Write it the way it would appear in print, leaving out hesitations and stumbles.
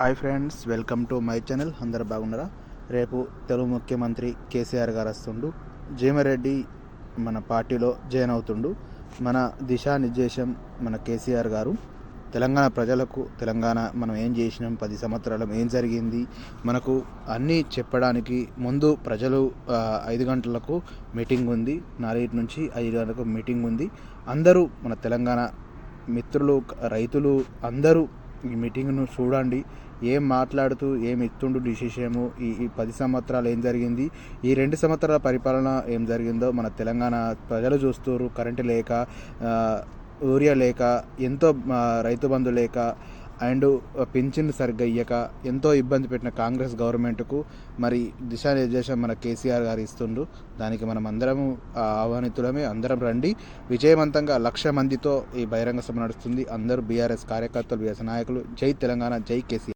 Hi friends, welcome to my channel. అందరు బాగున్నారా? రేపు తెలుగు ముఖ్యమంత్రి కేసీఆర్ గారు వస్తుండు. జీమారెడ్డి మన పార్టీలో జాయిన్ అవుతుండు. మన దిశానిర్దేశం మన కేసీఆర్ గారు తెలంగాణ ప్రజలకు మనం ఏం చేసినాం, 10 సంవత్సరాలు ఏం జరిగింది మనకు అన్నీ చెప్పడానికి ముందు ప్రజలు 5 గంటలకు మీటింగ్ ఉంది, 4 నుంచి 5 గంటలకు మీటింగ్ ఉంది. అందరూ మన తెలంగాణ మిత్రులు, రైతులు అందరూ ఈ మీటింగ్ను చూడండి. ఏం మాట్లాడుతూ ఏం ఇస్తుండు డిసిషను, ఈ 10 సంవత్సరాలు ఏం జరిగింది, ఈ 2 సంవత్సరాల పరిపాలన ఏం జరిగిందో మన తెలంగాణ ప్రజలు చూస్తారు. కరెంటు లేక, యూరియా లేక, ఎంతో రైతు బంధు లేక, అండ్ పింఛన్ సరిగ్గా ఇయ్యక ఎంతో ఇబ్బంది పెట్టిన కాంగ్రెస్ గవర్నమెంట్కు మరి దిశానిర్దేశం మన కేసీఆర్ గారు ఇస్తుండ్రు. దానికి మనం అందరము ఆహ్వానితులమే. అందరం రండి. విజయవంతంగా 1,00,000 మందితో ఈ బహిరంగ సభ నడుస్తుంది. అందరూ బీఆర్ఎస్ కార్యకర్తలు, బీఆర్ఎస్ నాయకులు. జై తెలంగాణ, జై కేసీఆర్.